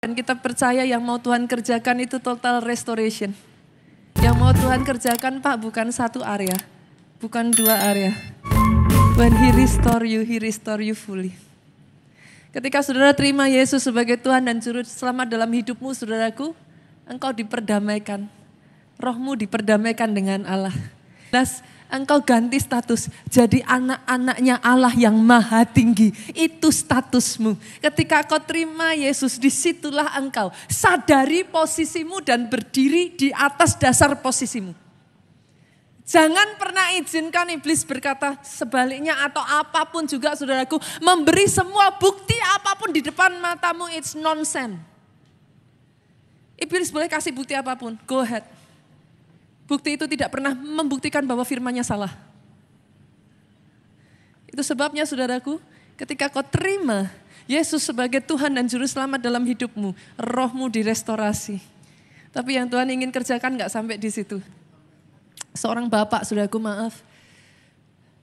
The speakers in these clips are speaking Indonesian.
dan kita percaya yang mau Tuhan kerjakan itu total restoration. Yang mau Tuhan kerjakan Pak bukan satu area, bukan dua area. When He restore you fully. Ketika saudara terima Yesus sebagai Tuhan dan Juru Selamat dalam hidupmu saudaraku, engkau diperdamaikan. Rohmu diperdamaikan dengan Allah. Plus, engkau ganti status jadi anak-anaknya Allah yang maha tinggi. Itu statusmu. Ketika kau terima Yesus, disitulah engkau sadari posisimu dan berdiri di atas dasar posisimu. Jangan pernah izinkan iblis berkata sebaliknya atau apapun juga saudaraku. Memberi semua bukti apapun di depan matamu, it's nonsense. Iblis boleh kasih bukti apapun, go ahead. Bukti itu tidak pernah membuktikan bahwa firman-Nya salah. Itu sebabnya saudaraku, ketika kau terima Yesus sebagai Tuhan dan Juru Selamat dalam hidupmu, rohmu direstorasi. Tapi yang Tuhan ingin kerjakan gak sampai di situ. Seorang bapak, saudaraku maaf,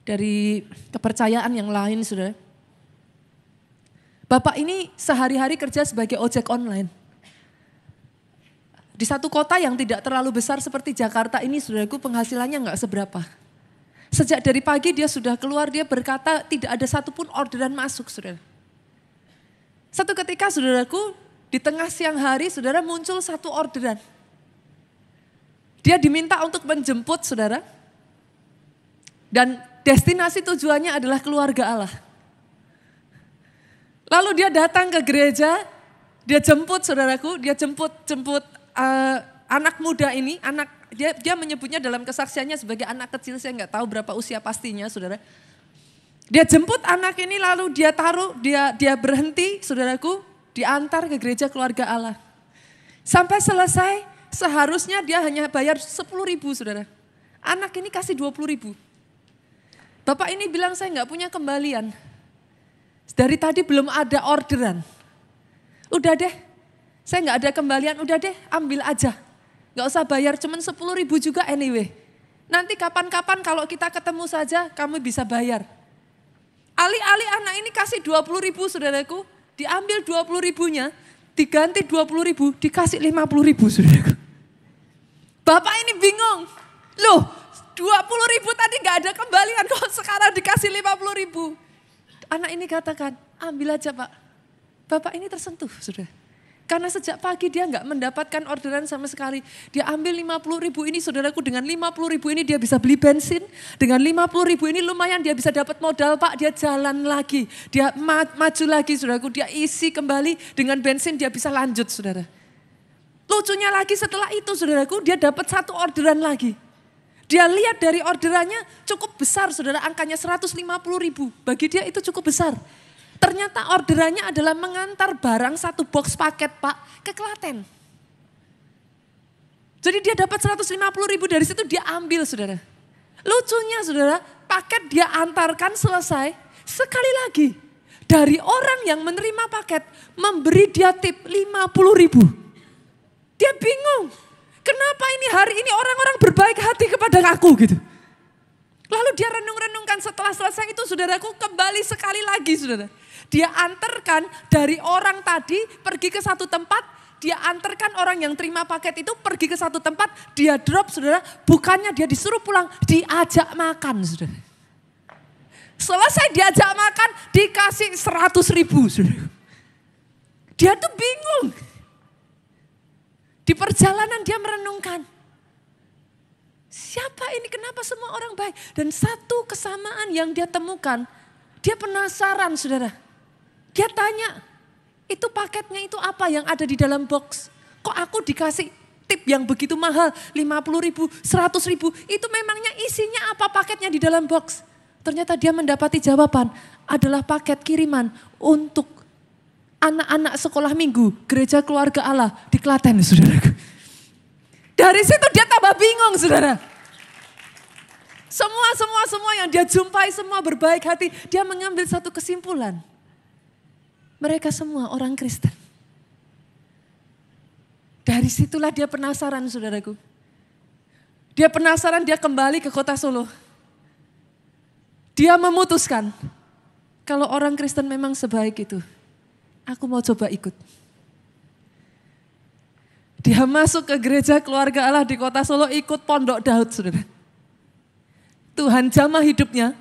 dari kepercayaan yang lain saudara. Bapak ini sehari-hari kerja sebagai ojek online. Di satu kota yang tidak terlalu besar seperti Jakarta ini saudaraku penghasilannya gak seberapa. Sejak dari pagi dia sudah keluar, dia berkata tidak ada satupun orderan masuk saudara. Satu ketika saudaraku di tengah siang hari saudara muncul satu orderan. Dia diminta untuk menjemput saudara. Dan destinasi tujuannya adalah keluarga Allah. Lalu dia datang ke gereja, dia jemput saudaraku, dia jemput anak muda ini, dia menyebutnya dalam kesaksiannya sebagai anak kecil, saya nggak tahu berapa usia pastinya saudara. Dia jemput anak ini lalu dia taruh, dia berhenti saudaraku, diantar ke gereja keluarga Allah. Sampai selesai seharusnya dia hanya bayar 10.000 saudara. Anak ini kasih 20.000. Bapak ini bilang saya nggak punya kembalian. Dari tadi belum ada orderan. Udah deh. Saya nggak ada kembalian, udah deh ambil aja. Nggak usah bayar, cuman 10.000 juga anyway. Nanti kapan-kapan kalau kita ketemu saja kamu bisa bayar. Alih-alih anak ini kasih 20.000 saudaraku, diambil 20.000-nya, diganti 20.000, dikasih 50.000 saudaraku. Bapak ini bingung, loh 20.000 tadi nggak ada kembalian kok sekarang dikasih 50.000. Anak ini katakan, ambil aja Pak. Bapak ini tersentuh saudara. Karena sejak pagi dia nggak mendapatkan orderan sama sekali. Dia ambil 50.000 ini saudaraku, dengan 50.000 ini dia bisa beli bensin. Dengan 50.000 ini lumayan dia bisa dapat modal Pak, dia jalan lagi. Dia maju lagi saudaraku, dia isi kembali dengan bensin dia bisa lanjut saudara. Lucunya lagi setelah itu saudaraku dia dapat satu orderan lagi. Dia lihat dari orderannya cukup besar saudara, angkanya 150.000. Bagi dia itu cukup besar. Ternyata orderannya adalah mengantar barang satu box paket Pak ke Klaten. Jadi dia dapat 150.000 dari situ dia ambil saudara. Lucunya saudara, paket dia antarkan selesai. Sekali lagi dari orang yang menerima paket memberi dia tip 50.000. Dia bingung, kenapa ini hari ini orang-orang berbaik hati kepada aku gitu. Lalu dia renung-renungkan setelah selesai itu saudaraku kembali sekali lagi saudara. Dia antarkan dari orang tadi pergi ke satu tempat, dia antarkan orang yang terima paket itu pergi ke satu tempat, dia drop saudara, bukannya dia disuruh pulang, diajak makan saudara. Selesai diajak makan, dikasih 100.000 saudara. Dia tuh bingung. Di perjalanan dia merenungkan. Siapa ini, kenapa semua orang baik? Dan satu kesamaan yang dia temukan, dia penasaran saudara. Dia tanya, itu paketnya itu apa yang ada di dalam box? Kok aku dikasih tip yang begitu mahal, 50.000, 100.000, itu memangnya isinya apa paketnya di dalam box? Ternyata dia mendapati jawaban, adalah paket kiriman untuk anak-anak sekolah minggu, gereja keluarga Allah di Klaten saudara. Dari situ dia tambah bingung saudara. Semua yang dia jumpai semua berbaik hati. Dia mengambil satu kesimpulan. Mereka semua orang Kristen. Dari situlah dia penasaran saudaraku. Dia penasaran, dia kembali ke kota Solo. Dia memutuskan, kalau orang Kristen memang sebaik itu, aku mau coba ikut. Dia masuk ke gereja keluarga Allah di kota Solo, ikut pondok Daud, saudara. Tuhan jamah hidupnya.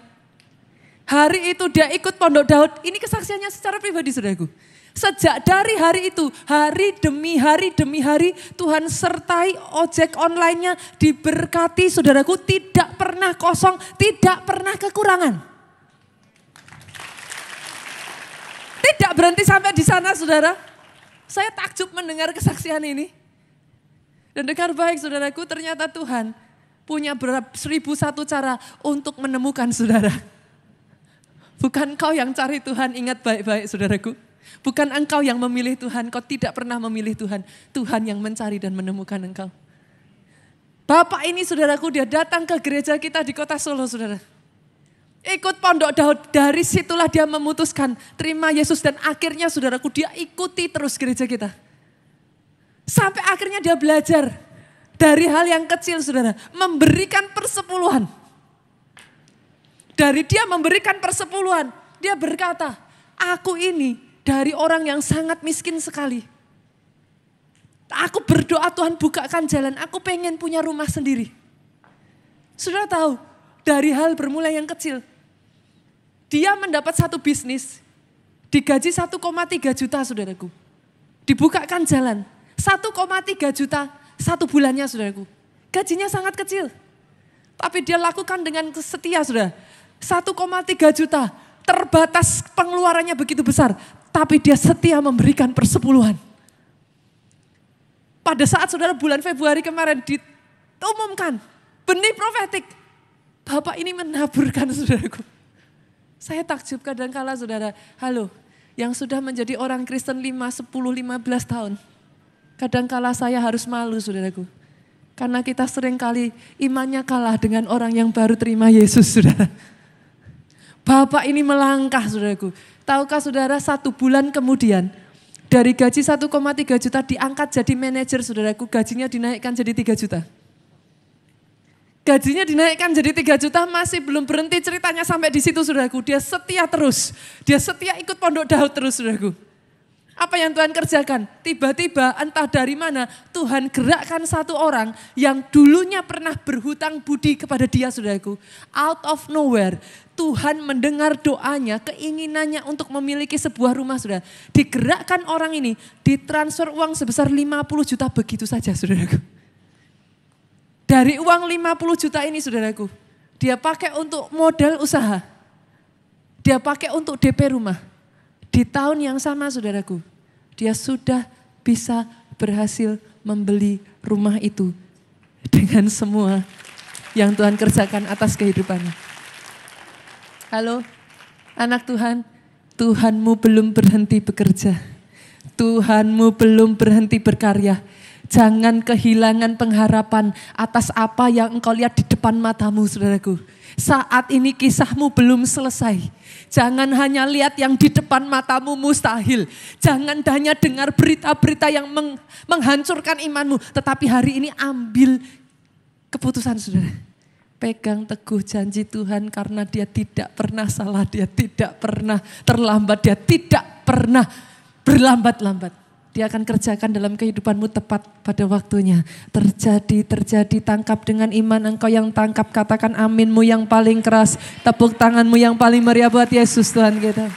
Hari itu dia ikut pondok Daud. Ini kesaksiannya secara pribadi, saudaraku. Sejak dari hari itu, hari demi hari, Tuhan sertai ojek online-nya diberkati, saudaraku. Tidak pernah kosong, tidak pernah kekurangan. Tidak berhenti sampai di sana, saudara. Saya takjub mendengar kesaksian ini. Dan dengar baik, saudaraku, ternyata Tuhan punya 1001 cara untuk menemukan saudara. Bukan kau yang cari Tuhan, ingat baik-baik, saudaraku. Bukan engkau yang memilih Tuhan, kau tidak pernah memilih Tuhan. Tuhan yang mencari dan menemukan engkau. Bapak ini, saudaraku, dia datang ke gereja kita di kota Solo, saudara. Ikut pondok Daud, dari situlah dia memutuskan terima Yesus. Dan akhirnya, saudaraku, dia ikuti terus gereja kita. Sampai akhirnya dia belajar dari hal yang kecil, saudara. Memberikan persepuluhan. Dari dia memberikan persepuluhan, dia berkata, aku ini dari orang yang sangat miskin sekali. Aku berdoa Tuhan bukakan jalan, aku pengen punya rumah sendiri. Saudara tahu, dari hal bermula yang kecil. Dia mendapat satu bisnis, digaji 1,3 juta, saudaraku. Dibukakan jalan. 1,3 juta satu bulannya, saudaraku. Gajinya sangat kecil. Tapi dia lakukan dengan setia, saudara. 1,3 juta, terbatas pengeluarannya begitu besar. Tapi dia setia memberikan persepuluhan. Pada saat, saudara, bulan Februari kemarin diumumkan benih profetik. Bapak ini menaburkan, saudaraku. Saya takjub kadangkala, saudara. Halo, yang sudah menjadi orang Kristen 5, 10, 15 tahun. Kadangkala saya harus malu, saudaraku. Karena kita seringkali imannya kalah dengan orang yang baru terima Yesus, saudara. Bapak ini melangkah, saudaraku. Tahukah saudara, 1 bulan kemudian dari gaji 1,3 juta diangkat jadi manajer, saudaraku. Gajinya dinaikkan jadi 3 juta. Gajinya dinaikkan jadi 3 juta, masih belum berhenti ceritanya sampai di situ, saudaraku. Dia setia terus. Dia setia ikut pondok Daud terus, saudaraku. Apa yang Tuhan kerjakan? Tiba-tiba entah dari mana Tuhan gerakkan satu orang yang dulunya pernah berhutang budi kepada dia, saudaraku. Out of nowhere, Tuhan mendengar doanya, keinginannya untuk memiliki sebuah rumah, saudara. Digerakkan orang ini, ditransfer uang sebesar 50 juta begitu saja, saudaraku. Dari uang 50 juta ini, saudaraku, dia pakai untuk modal usaha. Dia pakai untuk DP rumah. Di tahun yang sama, saudaraku, dia sudah bisa berhasil membeli rumah itu dengan semua yang Tuhan kerjakan atas kehidupannya. Halo, anak Tuhan, Tuhanmu belum berhenti bekerja. Tuhanmu belum berhenti berkarya. Jangan kehilangan pengharapan atas apa yang engkau lihat di depan matamu, saudaraku. Saat ini kisahmu belum selesai. Jangan hanya lihat yang di depan matamu mustahil. Jangan hanya dengar berita-berita yang menghancurkan imanmu. Tetapi hari ini ambil keputusan, saudara. Pegang teguh janji Tuhan karena dia tidak pernah salah. Dia tidak pernah terlambat. Dia tidak pernah berlambat-lambat. Dia akan kerjakan dalam kehidupanmu tepat pada waktunya. Terjadi, tangkap dengan iman engkau yang tangkap. Katakan aminmu yang paling keras. Tepuk tanganmu yang paling meriah buat Yesus Tuhan kita.